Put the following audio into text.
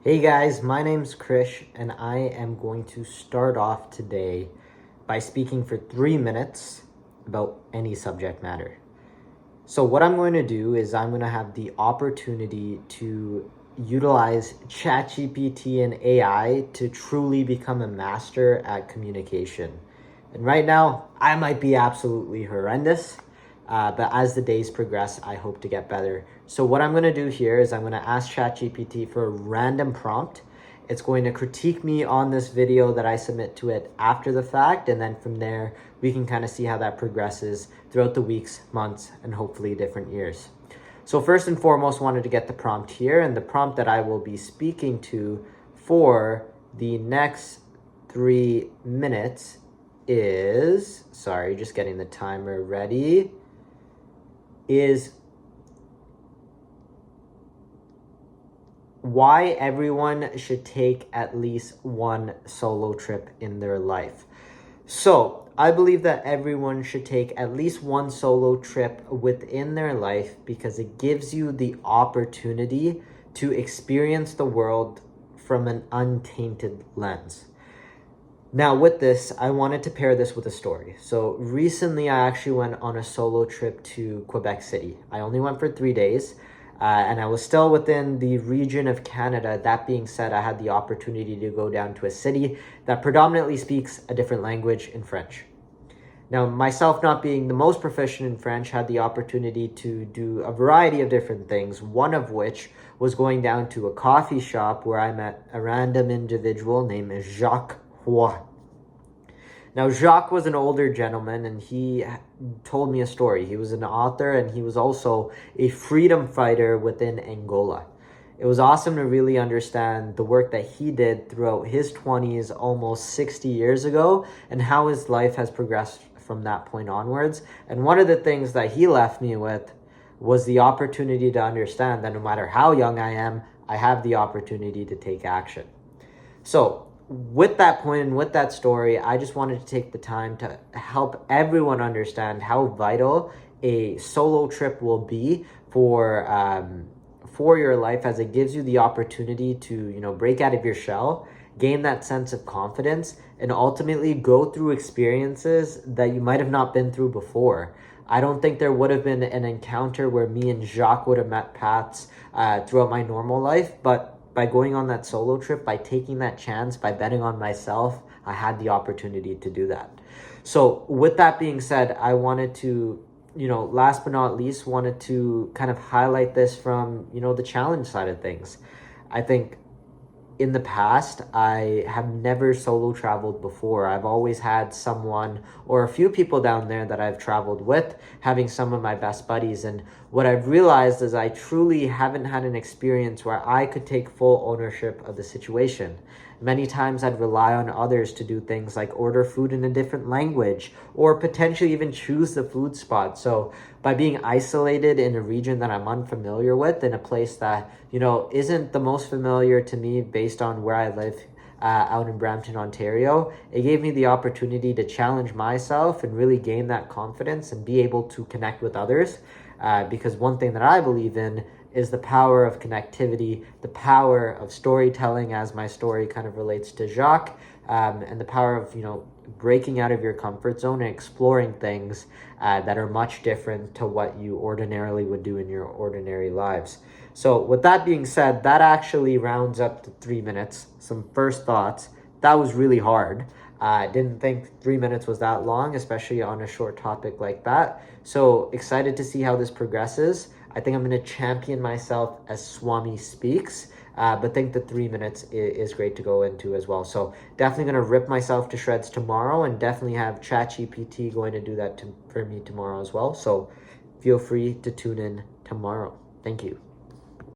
Hey guys, my name's Krish, and I am going to start off today by speaking for 3 minutes about any subject matter. So, what I'm going to do is I'm going to have the opportunity to utilize ChatGPT and AI to truly become a master at communication. And right now, I might be absolutely horrendous, but as the days progress, I hope to get better. So what I'm going to do here is I'm going to ask ChatGPT for a random prompt. It's going to critique me on this video that I submit to it after the fact, and then from there, we can kind of see how that progresses throughout the weeks, months, and hopefully different years. So first and foremost, wanted to get the prompt here, and the prompt that I will be speaking to for the next 3 minutes is, sorry, just getting the timer ready, is why everyone should take at least one solo trip in their life. So I believe that everyone should take at least one solo trip within their life because it gives you the opportunity to experience the world from an untainted lens. Now, with this, I wanted to pair this with a story. So recently, I actually went on a solo trip to Quebec City. I only went for 3 days, and I was still within the region of Canada. That being said, I had the opportunity to go down to a city that predominantly speaks a different language in French. Now, myself not being the most proficient in French, had the opportunity to do a variety of different things, one of which was going down to a coffee shop where I met a random individual named Jacques. Now, Jacques was an older gentleman and he told me a story. He was an author and he was also a freedom fighter within Angola. It was awesome to really understand the work that he did throughout his 20s, almost 60 years ago, and how his life has progressed from that point onwards. And one of the things that he left me with was the opportunity to understand that no matter how young I am, I have the opportunity to take action. So, with that point and with that story, I just wanted to take the time to help everyone understand how vital a solo trip will be for your life, as it gives you the opportunity to break out of your shell, gain that sense of confidence, and ultimately go through experiences that you might have not been through before. I don't think there would have been an encounter where me and Jacques would have met paths throughout my normal life, but by going on that solo trip, by taking that chance, by betting on myself, I had the opportunity to do that. So with that being said, I wanted to, last but not least, wanted to kind of highlight this from, the challenge side of things. I think in the past, I have never solo traveled before. I've always had someone or a few people down there that I've traveled with, having some of my best buddies. And what I've realized is I truly haven't had an experience where I could take full ownership of the situation. Many times I'd rely on others to do things like order food in a different language or potentially even choose the food spot. So by being isolated in a region that I'm unfamiliar with, in a place that, isn't the most familiar to me based on where I live out in Brampton, Ontario, it gave me the opportunity to challenge myself and really gain that confidence and be able to connect with others. Because one thing that I believe in is the power of connectivity, the power of storytelling, as my story kind of relates to Jacques, and the power of, breaking out of your comfort zone and exploring things that are much different to what you ordinarily would do in your ordinary lives. So with that being said, that actually rounds up to 3 minutes. Some first thoughts. That was really hard. I didn't think 3 minutes was that long, especially on a short topic like that. So excited to see how this progresses. I think I'm going to champion myself as Swami speaks, but think the 3 minutes is great to go into as well. So definitely going to rip myself to shreds tomorrow, and definitely have ChatGPT going to do that for me tomorrow as well. So feel free to tune in tomorrow. Thank you.